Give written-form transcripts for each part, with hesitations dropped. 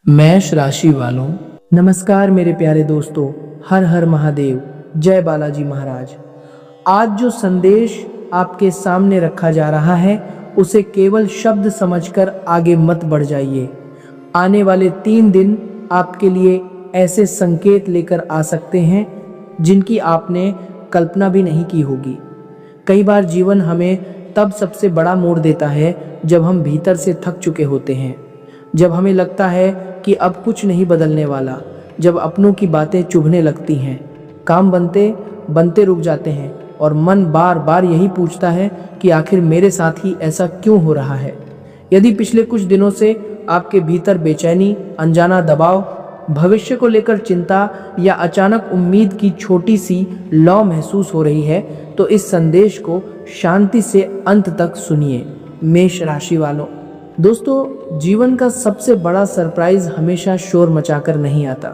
मेष राशि वालों, नमस्कार मेरे प्यारे दोस्तों। हर हर महादेव, जय बालाजी महाराज। आज जो संदेश आपके सामने रखा जा रहा है उसे केवल शब्द समझकर आगे मत बढ़ जाइए। आने वाले 3 दिन आपके लिए ऐसे संकेत लेकर आ सकते हैं जिनकी आपने कल्पना भी नहीं की होगी। कई बार जीवन हमें तब सबसे बड़ा मोड़ देता है जब हम भीतर से थक चुके होते हैं, जब हमें लगता है कि अब कुछ नहीं बदलने वाला, जब अपनों की बातें चुभने लगती हैं, काम बनते बनते रुक जाते हैं और मन बार बार यही पूछता है कि आखिर मेरे साथ ही ऐसा क्यों हो रहा है। यदि पिछले कुछ दिनों से आपके भीतर बेचैनी, अनजाना दबाव, भविष्य को लेकर चिंता या अचानक उम्मीद की छोटी सी लौ महसूस हो रही है तो इस संदेश को शांति से अंत तक सुनिए। मेष राशि वालों, दोस्तों, जीवन का सबसे बड़ा सरप्राइज हमेशा शोर मचाकर नहीं आता।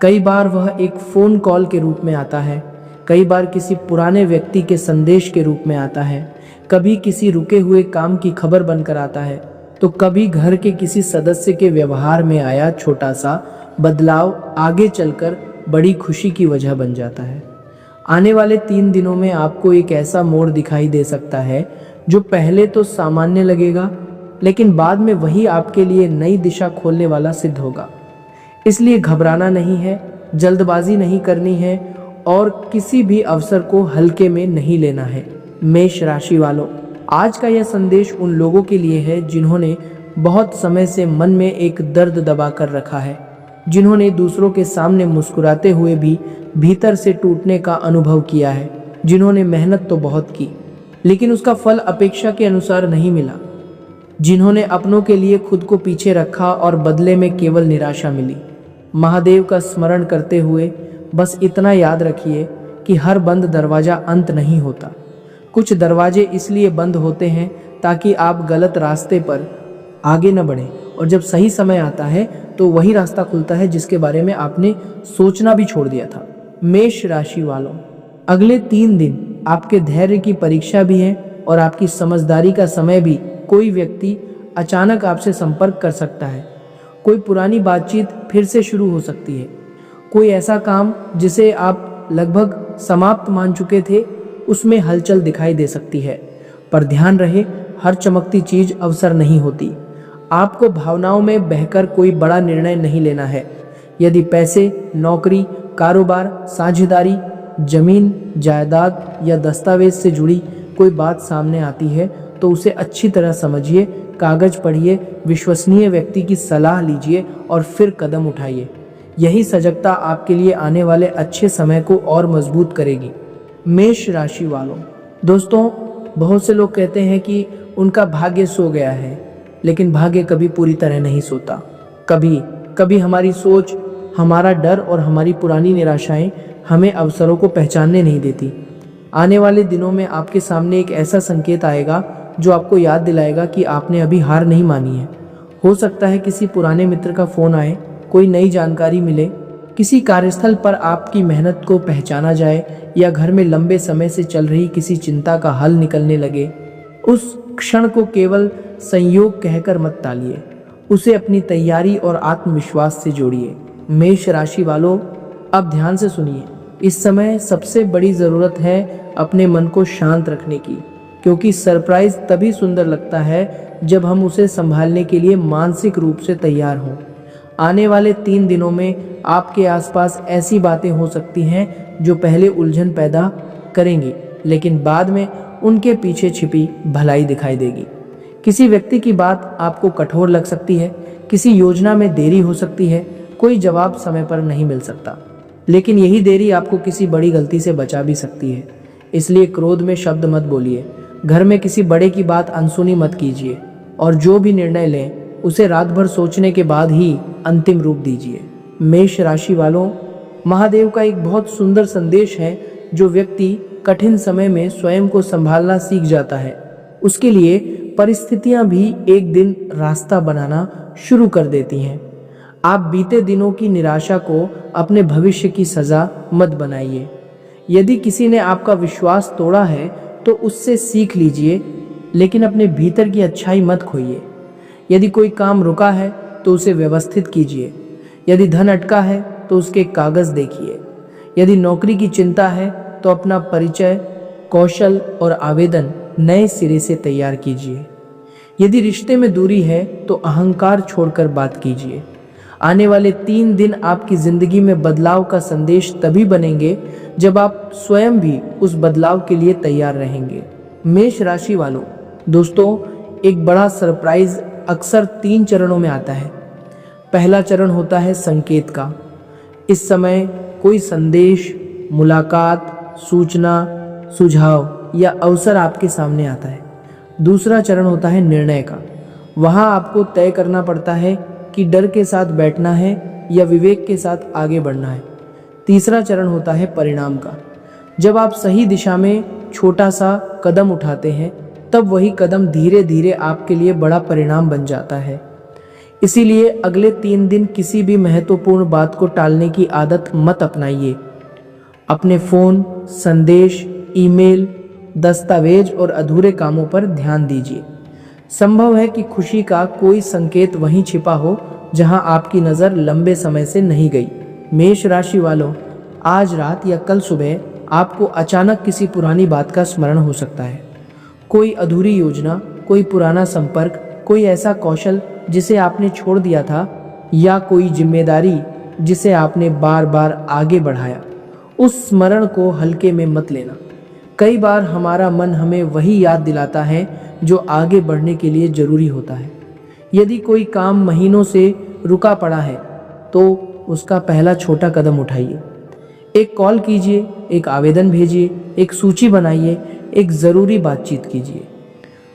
कई बार वह एक फ़ोन कॉल के रूप में आता है, कई बार किसी पुराने व्यक्ति के संदेश के रूप में आता है, कभी किसी रुके हुए काम की खबर बनकर आता है, तो कभी घर के किसी सदस्य के व्यवहार में आया छोटा सा बदलाव आगे चलकर बड़ी खुशी की वजह बन जाता है। आने वाले 3 दिनों में आपको एक ऐसा मोड़ दिखाई दे सकता है जो पहले तो सामान्य लगेगा, लेकिन बाद में वही आपके लिए नई दिशा खोलने वाला सिद्ध होगा। इसलिए घबराना नहीं है, जल्दबाजी नहीं करनी है और किसी भी अवसर को हल्के में नहीं लेना है। मेष राशि वालों, आज का यह संदेश उन लोगों के लिए है जिन्होंने बहुत समय से मन में एक दर्द दबा कर रखा है, जिन्होंने दूसरों के सामने मुस्कुराते हुए भी भीतर से टूटने का अनुभव किया है, जिन्होंने मेहनत तो बहुत की लेकिन उसका फल अपेक्षा के अनुसार नहीं मिला, जिन्होंने अपनों के लिए खुद को पीछे रखा और बदले में केवल निराशा मिली। महादेव का स्मरण करते हुए बस इतना याद रखिए कि हर बंद दरवाज़ा अंत नहीं होता। कुछ दरवाजे इसलिए बंद होते हैं ताकि आप गलत रास्ते पर आगे न बढ़ें, और जब सही समय आता है तो वही रास्ता खुलता है जिसके बारे में आपने सोचना भी छोड़ दिया था। मेष राशि वालों, अगले 3 दिन आपके धैर्य की परीक्षा भी है और आपकी समझदारी का समय भी। कोई व्यक्ति अचानक आपसे संपर्क कर सकता है, कोई पुरानी बातचीत फिर से शुरू हो सकती है, कोई ऐसा काम जिसे आप लगभग समाप्त मान चुके थे उसमें हलचल दिखाई दे सकती है। पर ध्यान रहे, हर चमकती चीज अवसर नहीं होती। आपको भावनाओं में बहकर कोई बड़ा निर्णय नहीं लेना है। यदि पैसे, नौकरी, कारोबार, साझेदारी, जमीन, जायदाद या दस्तावेज से जुड़ी कोई बात सामने आती है तो उसे अच्छी तरह समझिए, कागज पढ़िए, विश्वसनीय व्यक्ति की सलाह लीजिए और फिर कदम उठाइए। यही सजगता आपके लिए आने वाले अच्छे समय को और मजबूत करेगी। मेष राशि वालों, दोस्तों, बहुत से लोग कहते हैं कि उनका भाग्य सो गया है, लेकिन भाग्य कभी पूरी तरह नहीं सोता। कभी कभी हमारी सोच, हमारा डर और हमारी पुरानी निराशाएं हमें अवसरों को पहचानने नहीं देती। आने वाले दिनों में आपके सामने एक ऐसा संकेत आएगा जो आपको याद दिलाएगा कि आपने अभी हार नहीं मानी है। हो सकता है किसी पुराने मित्र का फोन आए, कोई नई जानकारी मिले, किसी कार्यस्थल पर आपकी मेहनत को पहचाना जाए या घर में लंबे समय से चल रही किसी चिंता का हल निकलने लगे। उस क्षण को केवल संयोग कहकर मत टालिए, उसे अपनी तैयारी और आत्मविश्वास से जोड़िए। मेष राशि वालों, अब ध्यान से सुनिए। इस समय सबसे बड़ी ज़रूरत है अपने मन को शांत रखने की, क्योंकि सरप्राइज तभी सुंदर लगता है जब हम उसे संभालने के लिए मानसिक रूप से तैयार हों। आने वाले 3 दिनों में आपके आसपास ऐसी बातें हो सकती हैं जो पहले उलझन पैदा करेंगी, लेकिन बाद में उनके पीछे छिपी भलाई दिखाई देगी। किसी व्यक्ति की बात आपको कठोर लग सकती है, किसी योजना में देरी हो सकती है, कोई जवाब समय पर नहीं मिल सकता, लेकिन यही देरी आपको किसी बड़ी गलती से बचा भी सकती है। इसलिए क्रोध में शब्द मत बोलिए, घर में किसी बड़े की बात अनसुनी मत कीजिए और जो भी निर्णय लें उसे रात भर सोचने के बाद ही अंतिम रूप दीजिए। मेष राशि वालों, महादेव का एक बहुत सुंदर संदेश है। जो व्यक्ति कठिन समय में स्वयं को संभालना सीख जाता है, उसके लिए परिस्थितियां भी एक दिन रास्ता बनाना शुरू कर देती हैं। आप बीते दिनों की निराशा को अपने भविष्य की सजा मत बनाइए। यदि किसी ने आपका विश्वास तोड़ा है तो उससे सीख लीजिए, लेकिन अपने भीतर की अच्छाई मत खोइए। यदि कोई काम रुका है तो उसे व्यवस्थित कीजिए। यदि धन अटका है तो उसके कागज देखिए। यदि नौकरी की चिंता है तो अपना परिचय, कौशल और आवेदन नए सिरे से तैयार कीजिए। यदि रिश्ते में दूरी है तो अहंकार छोड़कर बात कीजिए। आने वाले 3 दिन आपकी जिंदगी में बदलाव का संदेश तभी बनेंगे जब आप स्वयं भी उस बदलाव के लिए तैयार रहेंगे। मेष राशि वालों, दोस्तों, एक बड़ा सरप्राइज अक्सर 3 चरणों में आता है। पहला चरण होता है संकेत का। इस समय कोई संदेश, मुलाकात, सूचना, सुझाव या अवसर आपके सामने आता है। दूसरा चरण होता है निर्णय का। वहां आपको तय करना पड़ता है कि डर के साथ बैठना है या विवेक के साथ आगे बढ़ना है। तीसरा चरण होता है परिणाम का। जब आप सही दिशा में छोटा सा कदम उठाते हैं, तब वही कदम धीरे धीरे आपके लिए बड़ा परिणाम बन जाता है। इसीलिए अगले 3 दिन किसी भी महत्वपूर्ण बात को टालने की आदत मत अपनाइए। अपने फोन, संदेश, ईमेल, दस्तावेज और अधूरे कामों पर ध्यान दीजिए। संभव है कि खुशी का कोई संकेत वहीं छिपा हो जहां आपकी नज़र लंबे समय से नहीं गई। मेष राशि वालों, आज रात या कल सुबह आपको अचानक किसी पुरानी बात का स्मरण हो सकता है। कोई अधूरी योजना, कोई पुराना संपर्क, कोई ऐसा कौशल जिसे आपने छोड़ दिया था, या कोई जिम्मेदारी जिसे आपने बार बार आगे बढ़ाया। उस स्मरण को हल्के में मत लेना। कई बार हमारा मन हमें वही याद दिलाता है जो आगे बढ़ने के लिए जरूरी होता है। यदि कोई काम महीनों से रुका पड़ा है तो उसका पहला छोटा कदम उठाइए। एक कॉल कीजिए, एक आवेदन भेजिए, एक सूची बनाइए, एक ज़रूरी बातचीत कीजिए।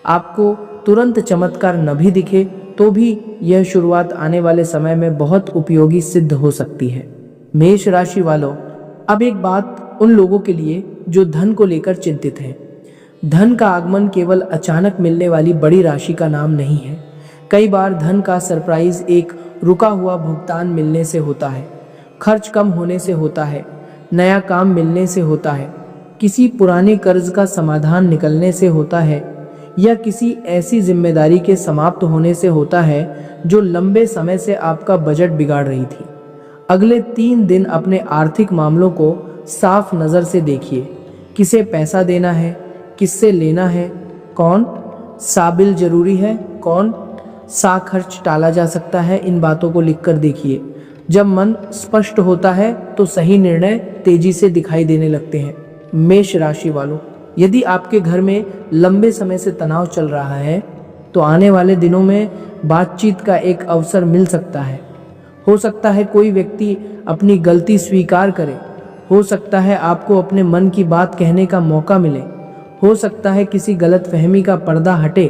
आपको तुरंत चमत्कार न भी दिखे तो भी यह शुरुआत आने वाले समय में बहुत उपयोगी सिद्ध हो सकती है। मेष राशि वालों, अब एक बात उन लोगों के लिए जो धन को लेकर चिंतित हैं। धन का आगमन केवल अचानक मिलने वाली बड़ी राशि का नाम नहीं है। कई बार धन का सरप्राइज एक रुका हुआ भुगतान मिलने से होता है, खर्च कम होने से होता है, नया काम मिलने से होता है, किसी पुराने कर्ज का समाधान निकलने से होता है, या किसी ऐसी जिम्मेदारी के समाप्त होने से होता है जो लंबे समय से आपका बजट बिगाड़ रही थी। अगले 3 दिन अपने आर्थिक मामलों को साफ नज़र से देखिए। किसे पैसा देना है, किससे लेना है, कौन सा बिल जरूरी है, कौन सा खर्च टाला जा सकता है, इन बातों को लिखकर देखिए। जब मन स्पष्ट होता है तो सही निर्णय तेजी से दिखाई देने लगते हैं। मेष राशि वालों, यदि आपके घर में लंबे समय से तनाव चल रहा है तो आने वाले दिनों में बातचीत का एक अवसर मिल सकता है। हो सकता है कोई व्यक्ति अपनी गलती स्वीकार करे, हो सकता है आपको अपने मन की बात कहने का मौका मिले, हो सकता है किसी गलतफहमी का पर्दा हटे।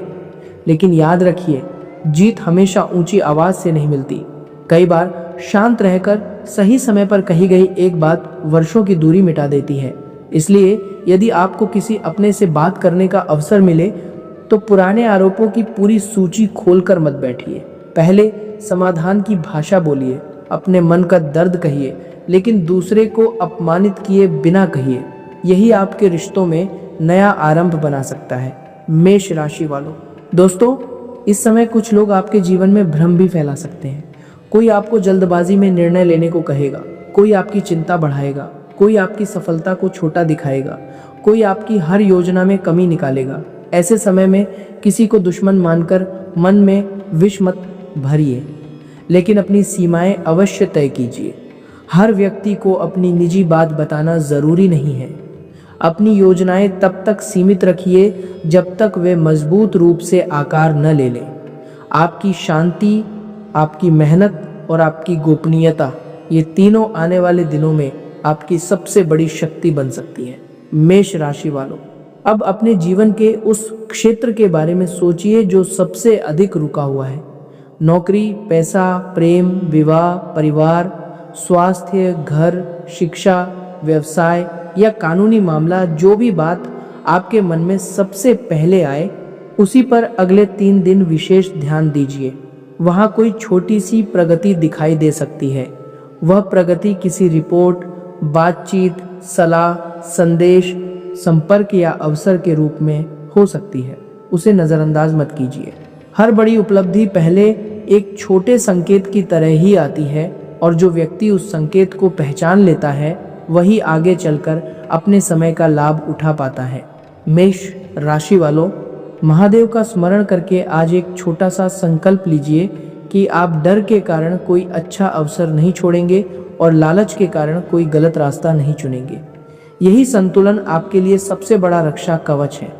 लेकिन याद रखिए, जीत हमेशा ऊंची आवाज से नहीं मिलती। कई बार शांत रहकर सही समय पर कही गई एक बात वर्षों की दूरी मिटा देती है। इसलिए यदि आपको किसी अपने से बात करने का अवसर मिले तो पुराने आरोपों की पूरी सूची खोलकर मत बैठिए। पहले समाधान की भाषा बोलिए, अपने मन का दर्द कहिए, लेकिन दूसरे को अपमानित किए बिना कहिए। यही आपके रिश्तों में नया आरंभ बना सकता है। मेष राशि वालों, दोस्तों, इस समय कुछ लोग आपके जीवन में भ्रम भी फैला सकते हैं। कोई आपको जल्दबाजी में निर्णय लेने को कहेगा, कोई आपकी चिंता बढ़ाएगा, कोई आपकी सफलता को छोटा दिखाएगा, कोई आपकी हर योजना में कमी निकालेगा। ऐसे समय में किसी को दुश्मन मानकर मन में विष मत भरिए, लेकिन अपनी सीमाएं अवश्य तय कीजिए। हर व्यक्ति को अपनी निजी बात बताना जरूरी नहीं है। अपनी योजनाएं तब तक सीमित रखिए जब तक वे मजबूत रूप से आकार न ले लें। आपकी शांति, आपकी मेहनत और आपकी गोपनीयता, ये तीनों आने वाले दिनों में आपकी सबसे बड़ी शक्ति बन सकती है। मेष राशि वालों, अब अपने जीवन के उस क्षेत्र के बारे में सोचिए जो सबसे अधिक रुका हुआ है। नौकरी, पैसा, प्रेम, विवाह, परिवार, स्वास्थ्य, घर, शिक्षा, व्यवसाय या कानूनी मामला, जो भी बात आपके मन में सबसे पहले आए उसी पर अगले 3 दिन विशेष ध्यान दीजिए। वहाँ कोई छोटी सी प्रगति दिखाई दे सकती है। वह प्रगति किसी रिपोर्ट, बातचीत, सलाह, संदेश, संपर्क या अवसर के रूप में हो सकती है। उसे नज़रअंदाज मत कीजिए। हर बड़ी उपलब्धि पहले एक छोटे संकेत की तरह ही आती है और जो व्यक्ति उस संकेत को पहचान लेता है वही आगे चलकर अपने समय का लाभ उठा पाता है। मेष राशि वालों, महादेव का स्मरण करके आज एक छोटा सा संकल्प लीजिए कि आप डर के कारण कोई अच्छा अवसर नहीं छोड़ेंगे और लालच के कारण कोई गलत रास्ता नहीं चुनेंगे। यही संतुलन आपके लिए सबसे बड़ा रक्षा कवच है।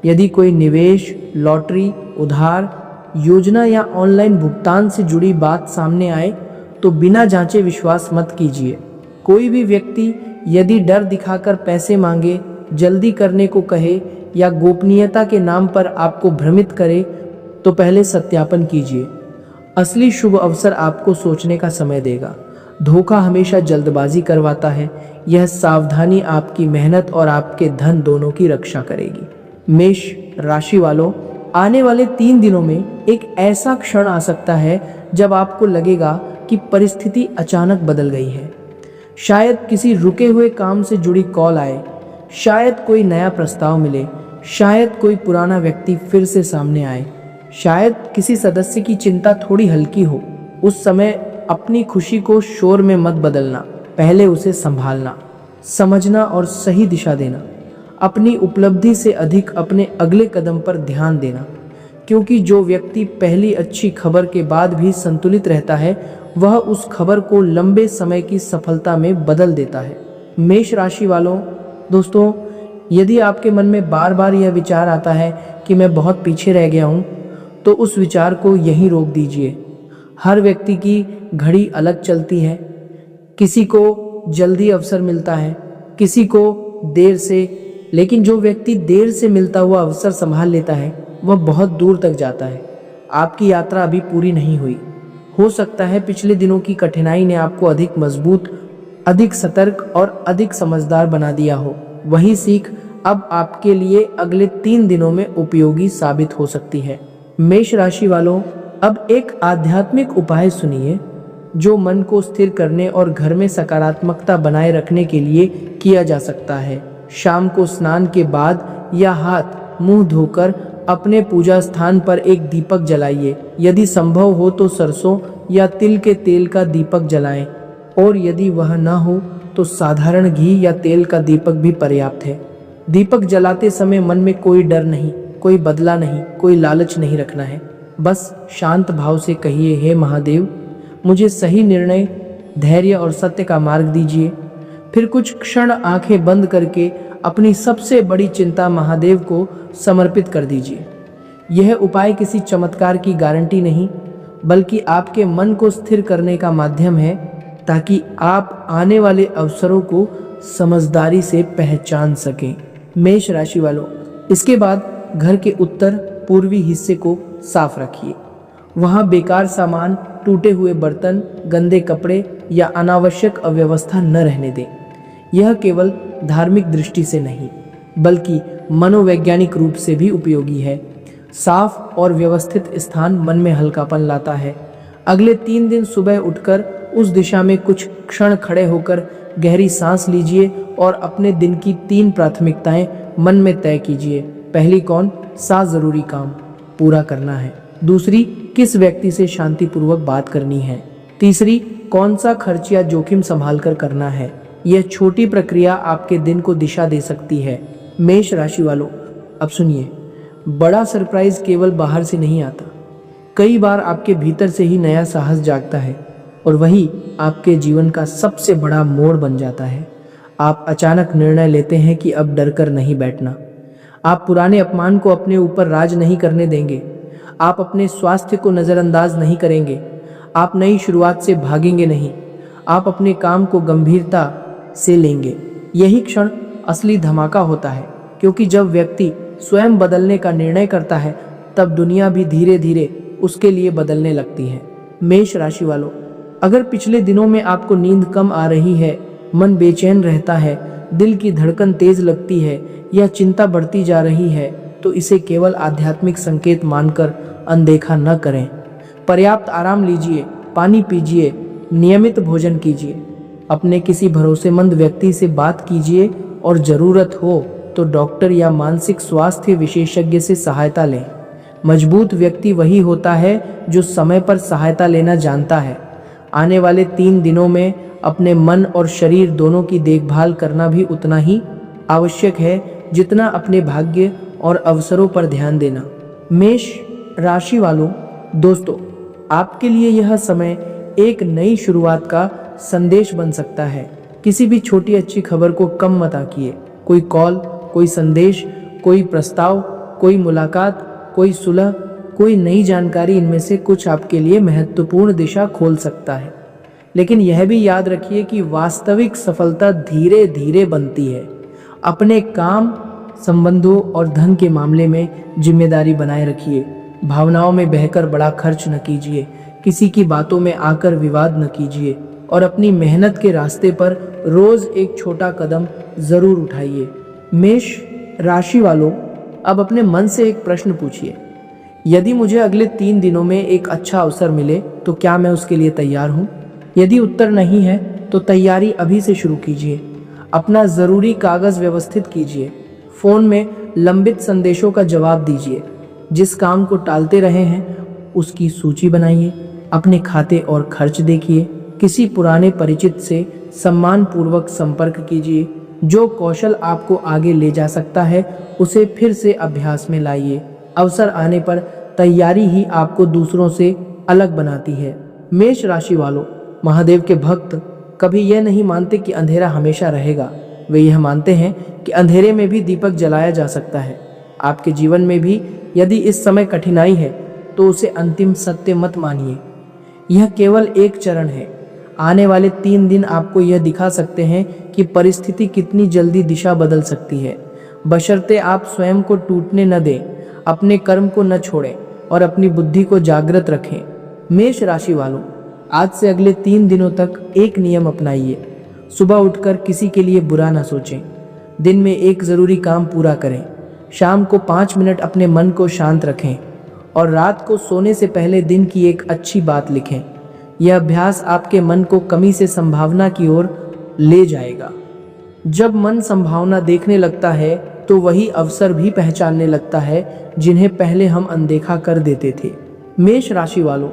यदि कोई निवेश, लॉटरी, उधार योजना या ऑनलाइन भुगतान से जुड़ी बात सामने आए तो बिना जांचे विश्वास मत कीजिए। कोई भी व्यक्ति यदि डर दिखाकर पैसे मांगे, जल्दी करने को कहे या गोपनीयता के नाम पर आपको भ्रमित करे तो पहले सत्यापन कीजिए। असली शुभ अवसर आपको सोचने का समय देगा। धोखा हमेशा जल्दबाजी करवाता है। यह सावधानी आपकी मेहनत और आपके धन दोनों की रक्षा करेगी। मेष राशि वालों, आने वाले 3 दिनों में एक ऐसा क्षण आ सकता है जब आपको लगेगा कि परिस्थिति अचानक बदल गई है। शायद किसी रुके हुए काम से जुड़ी कॉल आए, शायद कोई नया प्रस्ताव मिले, शायद कोई पुराना व्यक्ति फिर से सामने आए, शायद किसी सदस्य की चिंता थोड़ी हल्की हो। उस समय अपनी खुशी को शोर में मत बदलना, पहले उसे संभालना, समझना और सही दिशा देना। अपनी उपलब्धि से अधिक अपने अगले कदम पर ध्यान देना, क्योंकि जो व्यक्ति पहली अच्छी खबर के बाद भी संतुलित रहता है वह उस खबर को लंबे समय की सफलता में बदल देता है। मेष राशि वालों, दोस्तों, यदि आपके मन में बार बार यह विचार आता है कि मैं बहुत पीछे रह गया हूँ, तो उस विचार को यहीं रोक दीजिए। हर व्यक्ति की घड़ी अलग चलती है। किसी को जल्दी अवसर मिलता है, किसी को देर से, लेकिन जो व्यक्ति देर से मिलता हुआ अवसर संभाल लेता है वह बहुत दूर तक जाता है। आपकी यात्रा अभी पूरी नहीं हुई। हो सकता है पिछले दिनों की कठिनाई ने आपको अधिक मजबूत, अधिक सतर्क और अधिक समझदार बना दिया हो। वही सीख अब आपके लिए अगले 3 दिनों में उपयोगी साबित हो सकती है। मेष राशि वालों, अब एक आध्यात्मिक उपाय सुनिए जो मन को स्थिर करने और घर में सकारात्मकता बनाए रखने के लिए किया जा सकता है। शाम को स्नान के बाद या हाथ मुंह धोकर अपने पूजा स्थान पर एक दीपक जलाइए। यदि संभव हो तो सरसों या तिल के तेल का दीपक जलाएं, और यदि वह न हो तो साधारण घी या तेल का दीपक भी पर्याप्त है। दीपक जलाते समय मन में कोई डर नहीं, कोई बदला नहीं, कोई लालच नहीं रखना है। बस शांत भाव से कहिए, हे महादेव, मुझे सही निर्णय, धैर्य और सत्य का मार्ग दीजिए। फिर कुछ क्षण आंखें बंद करके अपनी सबसे बड़ी चिंता महादेव को समर्पित कर दीजिए। यह उपाय किसी चमत्कार की गारंटी नहीं, बल्कि आपके मन को स्थिर करने का माध्यम है, ताकि आप आने वाले अवसरों को समझदारी से पहचान सकें। मेष राशि वालों, इसके बाद घर के उत्तर पूर्वी हिस्से को साफ रखिए। वहां बेकार सामान, टूटे हुए बर्तन, गंदे कपड़े या अनावश्यक अव्यवस्था न रहने दें। यह केवल धार्मिक दृष्टि से नहीं, बल्कि मनोवैज्ञानिक रूप से भी उपयोगी है। साफ और व्यवस्थित स्थान मन में हल्कापन लाता है। अगले 3 दिन सुबह उठकर उस दिशा में कुछ क्षण खड़े होकर गहरी सांस लीजिए और अपने दिन की 3 प्राथमिकताएं मन में तय कीजिए। पहली, कौन सा जरूरी काम पूरा करना है। दूसरी, किस व्यक्ति से शांतिपूर्वक बात करनी है। तीसरी, कौन सा खर्च या जोखिम संभाल कर करना है। यह छोटी प्रक्रिया आपके दिन को दिशा दे सकती है। मेष राशि वालों, अब सुनिए, बड़ा सरप्राइज केवल बाहर से नहीं आता। कई बार आपके भीतर से ही नया साहस जागता है और वही आपके जीवन का सबसे बड़ा मोड़ बन जाता है। आप अचानक निर्णय लेते हैं कि अब डर कर नहीं बैठना। आप पुराने अपमान को अपने ऊपर राज नहीं करने देंगे। आप अपने स्वास्थ्य को नज़रअंदाज नहीं करेंगे। आप नई शुरुआत से भागेंगे नहीं। आप अपने काम को गंभीरता से लेंगे। यही क्षण असली धमाका होता है, क्योंकि जब व्यक्ति स्वयं बदलने का निर्णय करता है तब दुनिया भी धीरे धीरे उसके लिए बदलने लगती है। मेष राशि वालों, अगर पिछले दिनों में आपको नींद कम आ रही है, मन बेचैन रहता है, दिल की धड़कन तेज लगती है या चिंता बढ़ती जा रही है, तो इसे केवल आध्यात्मिक संकेत मानकर अनदेखा न करें। पर्याप्त आराम लीजिए, पानी पीजिए, नियमित भोजन कीजिए, अपने किसी भरोसेमंद व्यक्ति से बात कीजिए और ज़रूरत हो तो डॉक्टर या मानसिक स्वास्थ्य विशेषज्ञ से सहायता लें। मजबूत व्यक्ति वही होता है जो समय पर सहायता लेना जानता है। आने वाले 3 दिनों में अपने मन और शरीर दोनों की देखभाल करना भी उतना ही आवश्यक है जितना अपने भाग्य और अवसरों पर ध्यान देना। मेष राशि वालों, दोस्तों, आपके लिए यह समय एक नई शुरुआत का संदेश बन सकता है। किसी भी छोटी अच्छी खबर को कम मत आंकिए। कोई कॉल, कोई संदेश, कोई प्रस्ताव, कोई मुलाकात, कोई सुलह, कोई नई जानकारी, इनमें से कुछ आपके लिए महत्वपूर्ण दिशा खोल सकता है। लेकिन यह भी याद रखिए कि वास्तविक सफलता धीरे धीरे बनती है। अपने काम, संबंधों और धन के मामले में जिम्मेदारी बनाए रखिए। भावनाओं में बहकर बड़ा खर्च न कीजिए। किसी की बातों में आकर विवाद न कीजिए और अपनी मेहनत के रास्ते पर रोज एक छोटा कदम जरूर उठाइए। मेष राशि वालों, अब अपने मन से एक प्रश्न पूछिए। यदि मुझे अगले 3 दिनों में एक अच्छा अवसर मिले तो क्या मैं उसके लिए तैयार हूँ? यदि उत्तर नहीं है तो तैयारी अभी से शुरू कीजिए। अपना जरूरी कागज व्यवस्थित कीजिए। फोन में लंबित संदेशों का जवाब दीजिए। जिस काम को टालते रहे हैं उसकी सूची बनाइए। अपने खाते और खर्च देखिए। किसी पुराने परिचित से सम्मान पूर्वक संपर्क कीजिए। जो कौशल आपको आगे ले जा सकता है उसे फिर से अभ्यास में लाइए। अवसर आने पर तैयारी ही आपको दूसरों से अलग बनाती है। मेष राशि वालों, महादेव के भक्त कभी यह नहीं मानते कि अंधेरा हमेशा रहेगा। वे यह मानते हैं कि अंधेरे में भी दीपक जलाया जा सकता है। आपके जीवन में भी यदि इस समय कठिनाई है तो उसे अंतिम सत्य मत मानिए। यह केवल एक चरण है। आने वाले 3 दिन आपको यह दिखा सकते हैं कि परिस्थिति कितनी जल्दी दिशा बदल सकती है, बशर्ते आप स्वयं को टूटने न दें, अपने कर्म को न छोड़ें और अपनी बुद्धि को जागृत रखें। मेष राशि वालों, आज से अगले 3 दिनों तक एक नियम अपनाइए। सुबह उठकर किसी के लिए बुरा ना सोचें। दिन में एक ज़रूरी काम पूरा करें। शाम को 5 मिनट अपने मन को शांत रखें और रात को सोने से पहले दिन की एक अच्छी बात लिखें। यह अभ्यास आपके मन को कमी से संभावना की ओर ले जाएगा। जब मन संभावना देखने लगता है तो वही अवसर भी पहचानने लगता है जिन्हें पहले हम अनदेखा कर देते थे। मेष राशि वालों,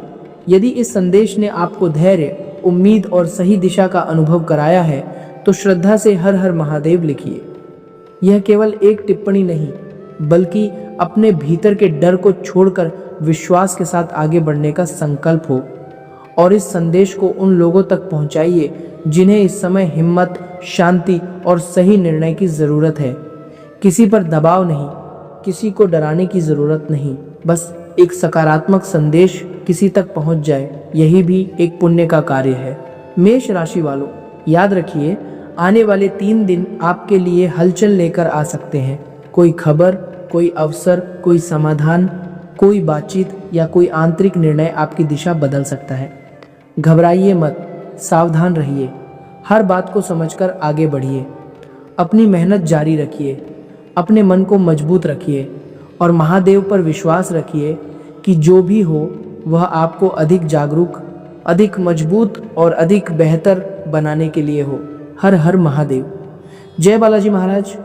यदि इस संदेश ने आपको धैर्य, उम्मीद और सही दिशा का अनुभव कराया है तो श्रद्धा से हर हर महादेव लिखिए। यह केवल एक टिप्पणी नहीं बल्कि अपने भीतर के डर को छोड़कर विश्वास के साथ आगे बढ़ने का संकल्प हो। और इस संदेश को उन लोगों तक पहुंचाइए जिन्हें इस समय हिम्मत, शांति और सही निर्णय की ज़रूरत है। किसी पर दबाव नहीं, किसी को डराने की ज़रूरत नहीं, बस एक सकारात्मक संदेश किसी तक पहुंच जाए, यही भी एक पुण्य का कार्य है। मेष राशि वालों, याद रखिए, आने वाले 3 दिन आपके लिए हलचल लेकर आ सकते हैं। कोई खबर, कोई अवसर, कोई समाधान, कोई बातचीत या कोई आंतरिक निर्णय आपकी दिशा बदल सकता है। घबराइए मत, सावधान रहिए, हर बात को समझकर आगे बढ़िए। अपनी मेहनत जारी रखिए, अपने मन को मजबूत रखिए और महादेव पर विश्वास रखिए कि जो भी हो वह आपको अधिक जागरूक, अधिक मजबूत और अधिक बेहतर बनाने के लिए हो। हर हर महादेव। जय बालाजी महाराज।